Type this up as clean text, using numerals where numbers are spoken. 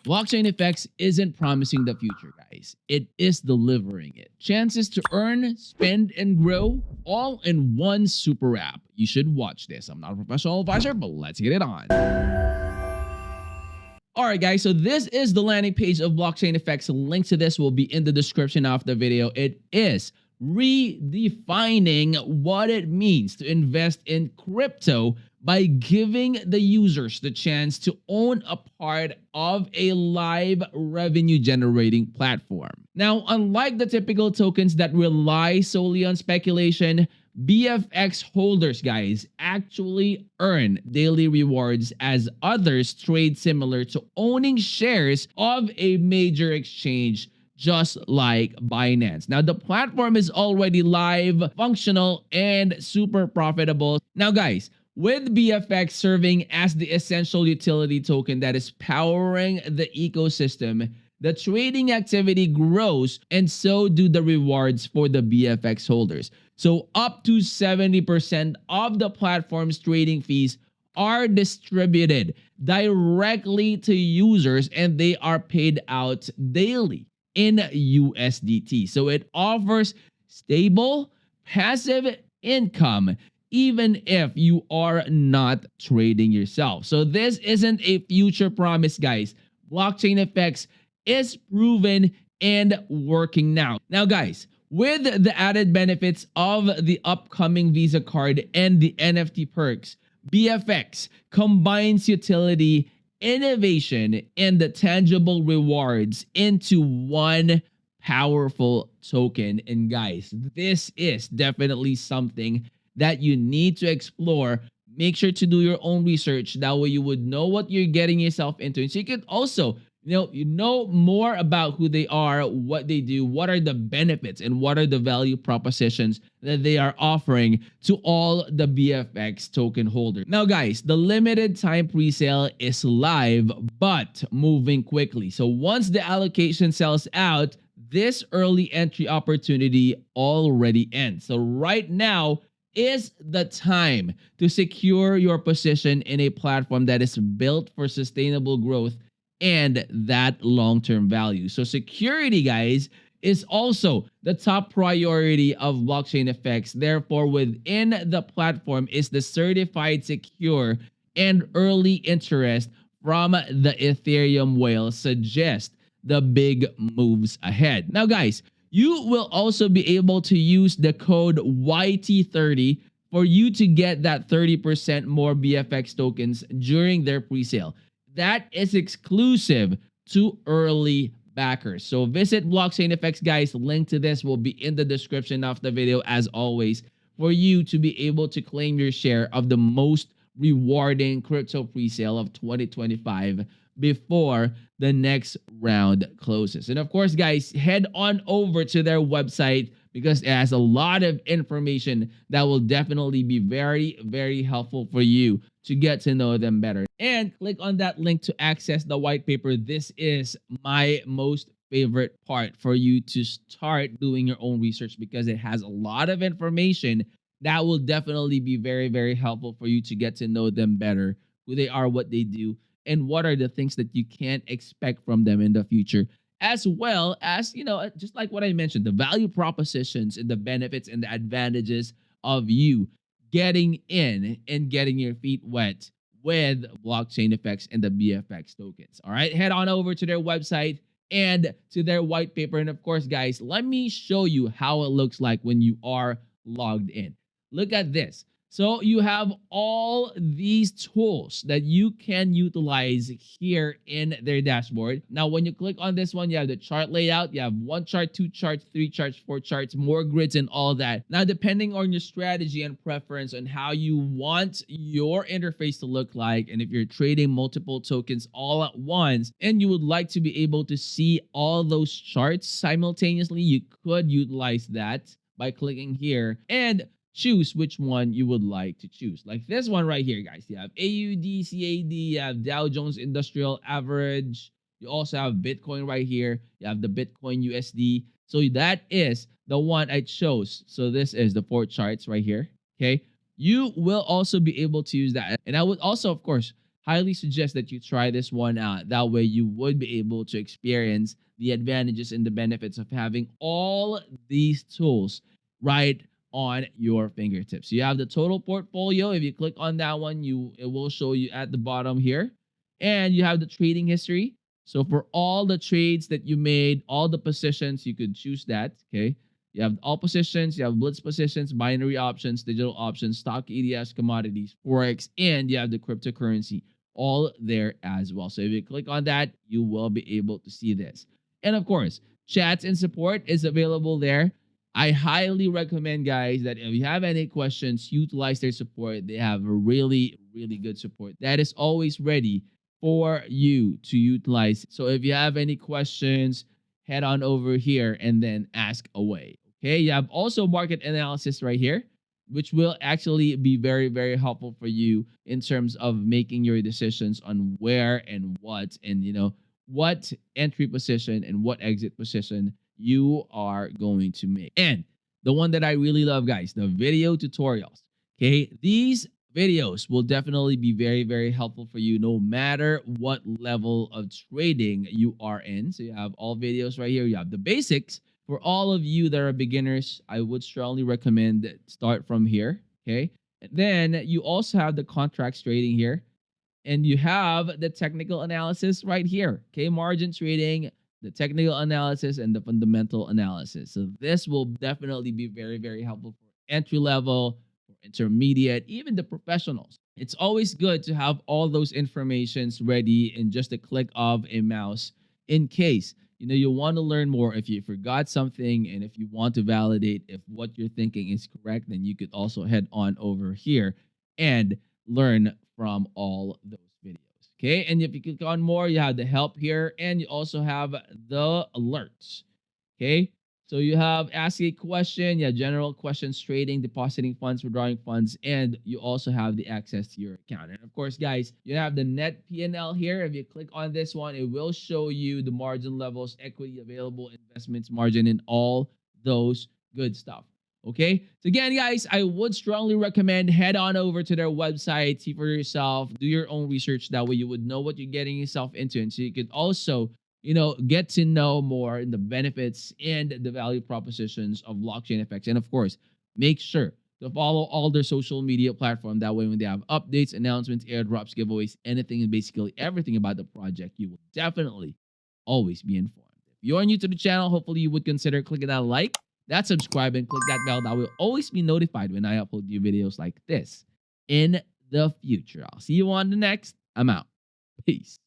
BlockchainFX isn't promising the future, guys. It is delivering it. Chances to earn, spend, and grow all in one super app. You should watch this. I'm not a professional advisor, but let's get it on. All right, guys, so this is the landing page of BlockchainFX. Link to this will be in the description of the video. It is redefining what it means to invest in crypto by giving the users the chance to own a part of a live revenue generating platform. Now, unlike the typical tokens that rely solely on speculation, BFX holders, guys, actually earn daily rewards as others trade similar to owning shares of a major exchange just like Binance. Now, the platform is already live, functional, and super profitable. Now, guys, with BFX serving as the essential utility token that is powering the ecosystem, the trading activity grows and so do the rewards for the BFX holders. So up to 70% of the platform's trading fees are distributed directly to users and they are paid out daily in USDT. So it offers stable, passive income even if you are not trading yourself. So this isn't a future promise, guys. BlockchainFX is proven and working now. Now, guys, with the added benefits of the upcoming Visa card and the NFT perks, BFX combines utility, innovation, and the tangible rewards into one powerful token. And guys, this is definitely something that you need to explore. Make sure to do your own research. That way you would know what you're getting yourself into. And so you could also you know more about who they are, what they do, what are the benefits, and what are the value propositions that they are offering to all the BFX token holders. Now, guys, the limited time presale is live, but moving quickly. So once the allocation sells out, this early entry opportunity already ends. So right now is the time to secure your position in a platform that is built for sustainable growth and that long-term value. So security, guys, is also the top priority of BlockchainFX. Therefore, within the platform is the certified secure and early interest from the Ethereum whale suggest the big moves ahead. Now, guys, you will also be able to use the code YT30 for you to get that 30% more BFX tokens during their presale. That is exclusive to early backers. So visit BlockchainFX, guys. Link to this will be in the description of the video as always for you to be able to claim your share of the most rewarding crypto presale of 2025 before the next round closes. And of course, guys, head on over to their website because it has a lot of information that will definitely be very, very helpful for you to get to know them better. And click on that link to access the white paper. This is my most favorite part for you to start doing your own research because it has a lot of information that will definitely be very, very helpful for you to get to know them better, who they are, what they do, and what are the things that you can't expect from them in the future, as well as, just like what I mentioned, the value propositions and the benefits and the advantages of you getting in and getting your feet wet with BlockchainFX and the BFX tokens. All right, head on over to their website and to their white paper. And of course, guys, let me show you how it looks like when you are logged in. Look at this. So you have all these tools that you can utilize here in their dashboard. Now, when you click on this one, you have the chart layout. You have 1 chart, 2 charts, 3 charts, 4 charts, more grids and all that. Now, depending on your strategy and preference on how you want your interface to look like, and if you're trading multiple tokens all at once, and you would like to be able to see all those charts simultaneously, you could utilize that by clicking here and choose which one you would like to choose. Like this one right here, guys. You have AUD, CAD, you have Dow Jones Industrial Average. You also have Bitcoin right here. You have the Bitcoin USD. So that is the one I chose. So this is the 4 charts right here. Okay. You will also be able to use that. And I would also, of course, highly suggest that you try this one out. That way you would be able to experience the advantages and the benefits of having all these tools right on your fingertips. So you have the total portfolio. If you click on that one, it will show you at the bottom here. And you have the trading history. So for all the trades that you made, all the positions, you could choose that. Okay. You have all positions, you have blitz positions, binary options, digital options, stock EDS, commodities, forex, and you have the cryptocurrency all there as well. So if you click on that, you will be able to see this. And of course, chats and support is available there. I highly recommend, guys, that if you have any questions, utilize their support. They have a really, really good support that is always ready for you to utilize. So if you have any questions, head on over here and then ask away. Okay, you have also market analysis right here, which will actually be very, very helpful for you in terms of making your decisions on where and what, and what entry position and what exit position you are going to make. And the one that I really love, guys, the video tutorials. Okay, these videos will definitely be very, very helpful for you no matter what level of trading you are in. So you have all videos right here. You have the basics. For all of you that are beginners, I would strongly recommend that start from here. Okay. And then you also have the contracts trading here. And you have the technical analysis right here. Okay. Margin trading, the technical analysis, and the fundamental analysis. So this will definitely be very, very helpful for entry level, for intermediate, even the professionals. It's always good to have all those informations ready in just a click of a mouse in case you want to learn more. If you forgot something and if you want to validate if what you're thinking is correct, then you could also head on over here and learn from all those videos. Okay. And if you click on more, you have the help here and you also have the alerts. Okay. So you have ask a question, yeah, general questions, trading, depositing funds, withdrawing funds, and you also have the access to your account. And of course, guys, you have the net P&L here. If you click on this one, it will show you the margin levels, equity available, investments margin, and all those good stuff. Okay. So again, guys, I would strongly recommend head on over to their website, see for yourself, do your own research. That way you would know what you're getting yourself into. And so you could also get to know more in the benefits and the value propositions of BlockchainFX. And of course, make sure to follow all their social media platform. That way, when they have updates, announcements, airdrops, giveaways, anything and basically everything about the project, you will definitely always be informed. If you're new to the channel, hopefully you would consider clicking that like, that subscribe, and click that bell. That will always be notified when I upload new videos like this in the future. I'll see you on the next. I'm out. Peace.